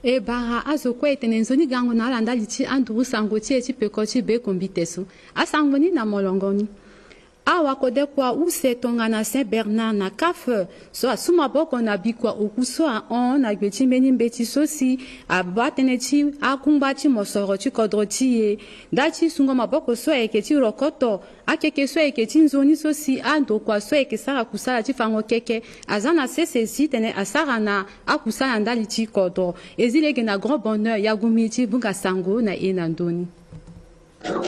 e bara azokwe tenenzoni gango na landa liti anduru sangoti eti pekoti be kombiteso asangoni na molongoni awa kode kwa use tonga na Saint Bernard na kafe so asuma boko na bikwa okuso a on na gbeti meni mbeti sosi abateneti akumbati mosoro ti kodroti e dati sungo maboko so eketi rokoto akeke so eketi nzoni sosi ando kwa so ekesara kusala ti fango keke azana sesesi tene asara na akusala ndali ti kodro ezilege na grand bonheur ya gumiti bunga sango na enandoni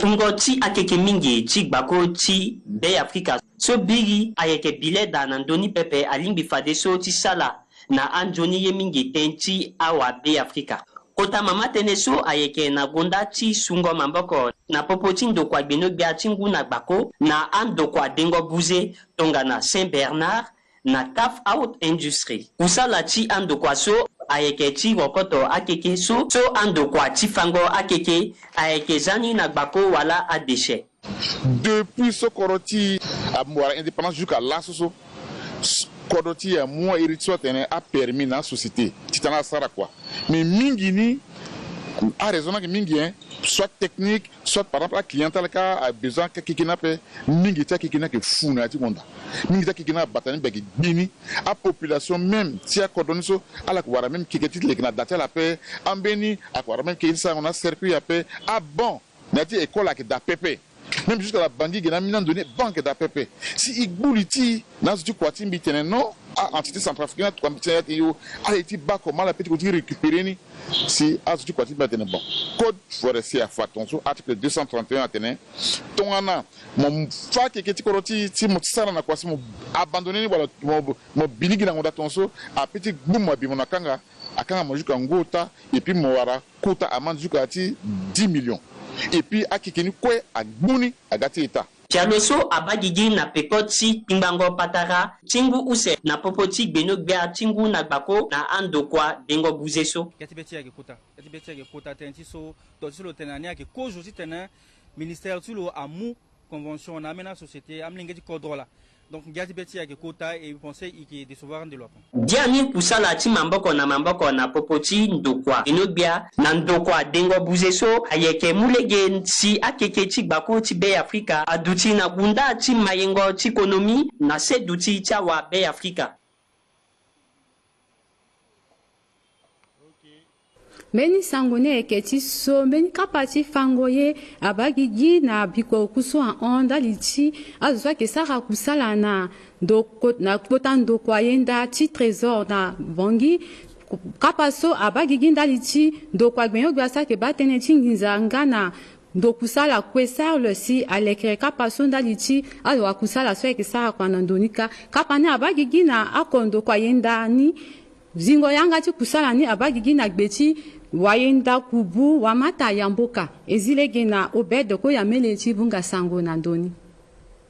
Ngoti akeke mingi ti gbako ti be Afrika so biri ayeke bile da na ndoni pepe alimbi fade so ti sala na anjoni ye mingi ten ti awa be Afrika. Kota mama tene so ayeke na gonda ti sungo mamboko na popo ti ndokua gbeno gbia ti ngu na gbako na andokua dengo buze tonga na Saint Bernard na Caf Haute Industrie. Kusala ti andokua so ayeke ti rokoto akeke so andokua ti fango akeke ayeke zani na gbako wala a déchet. Depuis ce koroti a indépendance jusqu'à là so koroti a moi héritier a permis na société titana sara quoi mais mingi ni a raison que mingi soit technique soit par exemple la clientèle qui a besoin que kikina pe mingi ta kikina que fou na ti monda mingi ta kikina batani be bini a population même si a coordonné so ala ko wara même kiketi le kina date la paix ambeni a ko wara même que ça on a circuit a paix a bon na ti école a que da pepe même jusqu'à la banque qui a donné banque d'APP. Si Igbuliti, dans ce quoi tu m'bitene non, à entité centrafricaine, tu m'bitene yo, à l'été bas comment la petite continue récupérer ni, si à ce quoi tu m'bitene bon. Code forestier à Fatonso, article 231 Athénée. Ton ana, mon fa qui est koroti, si mon tsara na quoi si mon abandonné voilà mon binigi na mon datonso, à petit boum moi bimona kanga, à kanga mon jusqu'à ngota et puis mon wara kota amende jusqu'à 10 millions. Et puis akikeni kwe agbuni agati eta Tialoso abagigi na pekoti timbango patara tingu use na popoti gbeno gbea tingu na gbako na andokwa dengo buzeso katibeti ya kota tenti so dotilo tenani ya kojo ti tena ministère tulo amu convention na mena société amlingeti kodrola. Donc, Gazibeti a quota et pensez qu'il décevoir de l'autre. Diani kusala ti mamboko na popoti ndokwa. Inobia na ndokwa dengo buzeso ayeke mulege si akeke ti gbako ti be Afrika aduti na gunda ti mayengo ti ekonomi na se duti ti awa be Afrika. Meni sangone eketi so meni kapati fangoye abagigi na biko kuso a onda liti azwa ke sara kusala na doko na potando kwa yenda ti trésor na bangi kapaso abagigi ndaliti ndokwa gbenyo gbasa ke batene tinginza ngana ndokusala kwesar le si alekre kapaso ndaliti alwa kusala so ke sara kwa nandonika kapane abagigi na akondo kwa yenda ni zingo yanga ti kusala ni abagigi na gbeti wayenda kubu wamata yamboka ezilege na obede ko ya meleti bunga sango na ndoni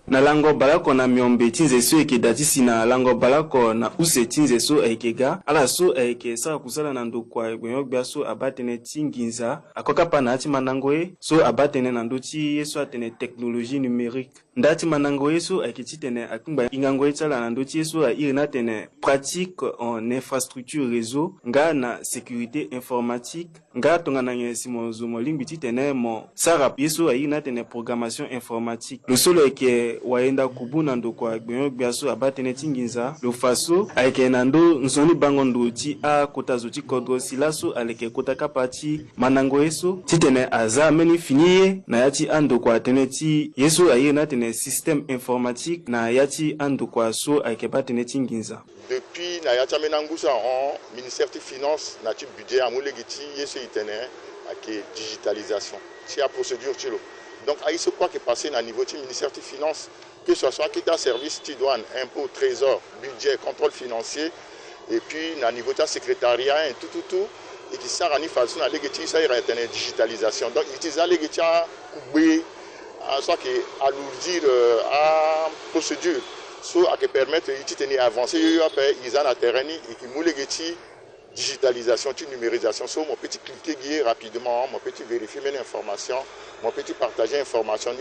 na lango balako na miombe tinze so eke datisi na lango balako na use tinze so ekega ala so eke sa kusala na ndokwa gwenyo gbia so abatene tinginza akoka pa na ati manango e so abatene na ndoti yeso atene technologie numérique ndati manango yeso ekiti tene akumba ingango etala na ndoti yeso a irina tene pratique en infrastructure réseau nga na sécurité informatique nga tonga na ngesi mozumo limbiti tene mo sarap yeso a irina tene programmation informatique le solo eke waenda kubuna ndokwa gbenyo gbiaso abatene tinginza lo faso ayeke nando nzoni bango ndoti a kota zoti kodro silaso aleke kota kapati manango yeso titene aza meni finiye na yati andokwa tene ti yeso ayirina tene système informatique na yati andokwa so ayeke batene tinginza depuis na yati amenangusa en ministère des finances na ti budget amulegiti yeso itene ake digitalisation ti a procédure tilo. Donc, il se quoi qui est passé à niveau du ministère des Finances, que ce soit qui est service, douane, impôt, trésor, budget, contrôle financier, et puis à niveau de secrétariat, et tout, et qui sert à une façon à une digitalisation. Donc, il utilise les soit qui alourdir à procédure, soit qui permettre de avancer, ils ont la terrain et qui moule digitalisation, numérisation. So, mon petit cliquer rapidement, mon petit vérifier mes informations, mon petit partager information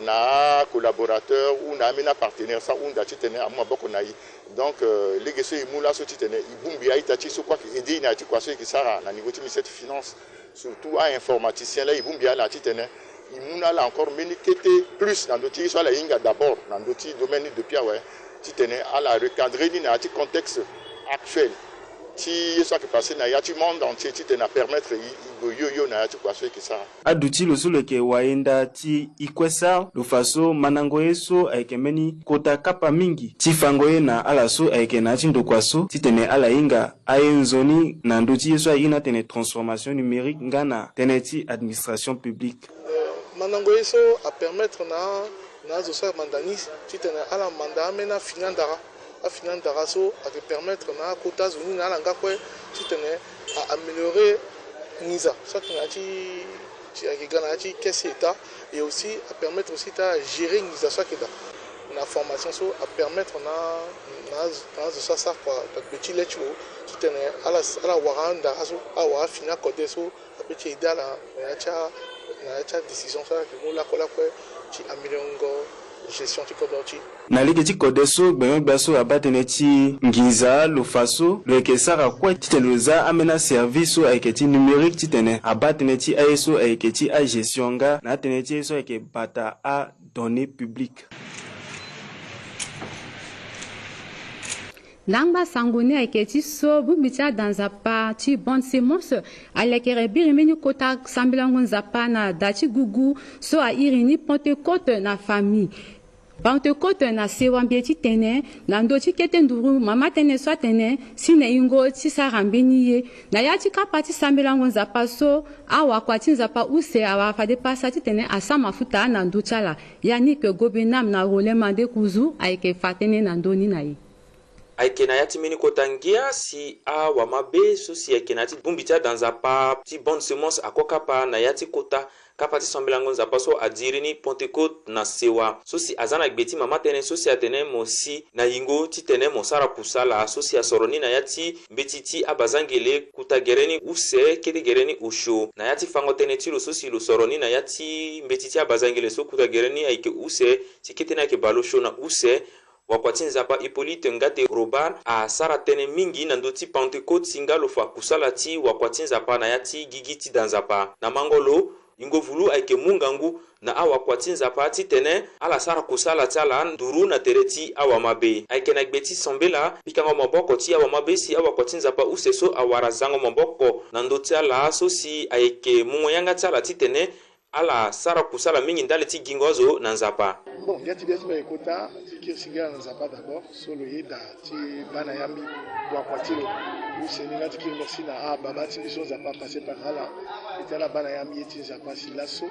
na collaborateur ou na amena partenaire ça ou ndati tene amwa boko na yi donc legeso imula so tene ibumbi aitachi so kwa aider na kwa so kisara na niveau ministère de finance surtout à informaticien là ibumbi ala tene imuna là encore menikete plus dans d'autres soit la inga d'abord dans d'autres domaines depuis ouais tene à la recadrer ni na contexte actuel ti soit que passer na yati monde entier ti tena permettre yo na yati kwa so kisara aduti losulo ke waenda ti ikwesa lufaso manango yeso aikemeni kota kapa mingi ti fangoye na alaso aike na ti ndokwaso ti tene ala inga aenzoni na nduti yeso aina tene transformation numérique ngana tene ti administration publique manango yeso a permettre na zo sa mandani ti tene ala manda mena finandara a finandara so a te permettre na kota zoni na langa kwe ti tene a améliorer Nisa, ça qui a dit qu'est-ce et aussi à permettre aussi de gérer Nisa, ça qui est la formation, ça à permettre ça ça quoi, petit lait tu es à la waranda, à la fina code ça, à petit idée la décision ça que nous la quoi tu améliores gestion ti kodoti na lege ti kodeso benyo baso abatene ti ngiza lufaso lo ekesara kwa titeluza amena service o eketi numérique titene abatene ti ayeso eketi a gestion nga na tene ti eso eke bata a données publiques Nangba sangone eketi so bumbicha dans a parti bonne semence alekere birimeni kota sambilango nzapa na dachi gugu so a irini Pentecôte na famille Pentecôte na sewambieti tene na ndochi kete nduru mama tene so tene sine ingo ti sarambeni ye na yati kapati sambilango nzapa so awa kwati nzapa use awa fade pasati tene asama futa na nduchala yani ke gobenam na rolema de kuzu aike fatene na ndoni na ye aike na yati mini kotangia si a wamabe so si aike na ti bumbita dans a pa ti bonne semence akoka pa na yati kota kapati sambilango nzapa so adirini Pentecôte na sewa so si azana gbeti mama tene so si atene mosi na yingo ti tene mosara pusala so si asoroni na yati mbetiti abazangele kutagereni use kete gereni usho na yati fango tene ti lo so si lo soroni na yati mbetiti abazangele so kutagereni aike use ti kete na ke balosho na use wakwati nzapa Hippolyte ngate robar a sara tene mingi na ndoti Pentecôte singa lo fa kusala ti wakwati nzapa na yati gigiti danzapa na mangolo ingo vulu aike mungangu na awa kwati nzapa ti tene ala sara kusala ti ala nduru na tereti awa mabe aike na gbeti sombela pikango maboko ti awa mabe si awa kwati nzapa use so awara zango maboko na ndoti ala so si aike mungo yanga ti ala ti tene ala sara kusala mingi ndale ti gingozo na nzapa bon yati biasi ba ekota ti kirsinga na nzapa d'abord solo yeda ti bana yambi wa kwatilo useninga ti merci na baba ti biso nzapa passer par là et la bana yambi ti nzapa si lasso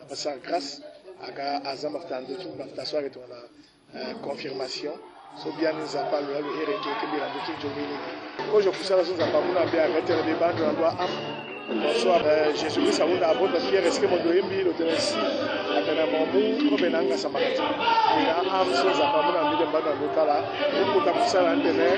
passer grâce aga azama tando tu ba so avec na confirmation so bien nzapa lo ereke ke bila ndo ti jomini ko je poussa la nzapa muna be arrêter le débat de la loi bonsoir Jésus-Christ a votre Pierre est-ce que mon doyembi le tenesi atana mambu ko benanga samakati ina am so za pa mona mbide mbada lokala ko ta kusala ndene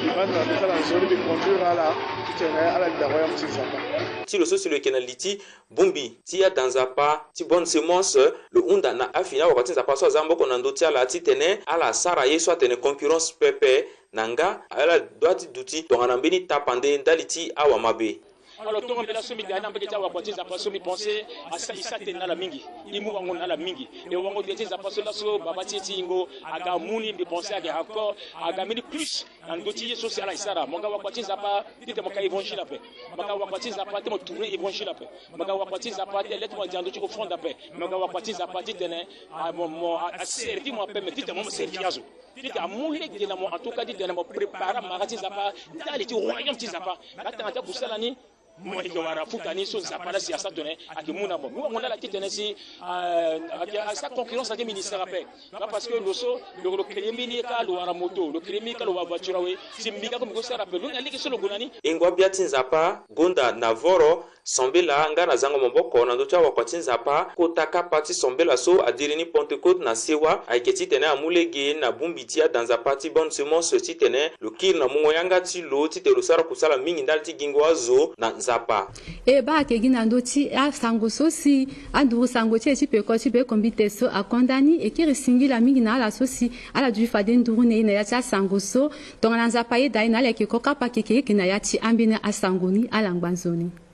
ibanda lokala nzori de conduire ala tene ala ndaroya mtsizapa ti lo so si lo ekena liti bumbi ti ya dans a pa ti bonne semence le unda na afina wakati nzapa so azambo ko na ndoti ala ti tene ala sara ye so atene concurrence pepe nanga ala doati duti tongana mbeni tapande ndaliti awa mabe alors tout le monde là somi gana mbeke cha wakwati za paso mi penser asa isate na la mingi imu wango na la mingi et wango bete za paso la so babati tingo aga muni de penser aga encore aga mini plus ngoti yeso si ala isara monga wakwati za pa tite moka évangile après monga wakwati za pa temo tourner évangile après monga wakwati za pa de lettre mondiale tu ko fond après monga wakwati za pa tite ne mo a servi mo pe tite mo serviazo tite amule de na mo en tout cas tite na mo préparer magati za pa dali ti royaume ti za pa atanga kusala ni moi je wara futani so zapala si asa donné à que mon abo on a la tête si à sa concurrence avec ministère après parce que le crémi ka lo wara moto le crémi ka lo wa voiture we si mbika comme ça rappelle on a liké sur le gonani ingwa biati nzapa gonda navoro Sombela nga na zango maboko na ndo cha wakwati nzapa kota kapa ti Sombela so adiri ni Pentecôte na sewa aiketi tene amulege na bumbitia dans a parti bonne semence ti tene lukir na mungo yanga ti lo ti te lusara kusala mingi ndali ti gingo azo na nzapa e ba ke gina ndo ti a sango so si andu sango ti ti pe ko ti be kombite so a kondani e ki resingi la mingi na ala so si ala du fade nduru ne na ya ti sango so tonga na nzapa ye dai na le ke ko kapa ke na ya ti ambina a sangoni ala ngbanzoni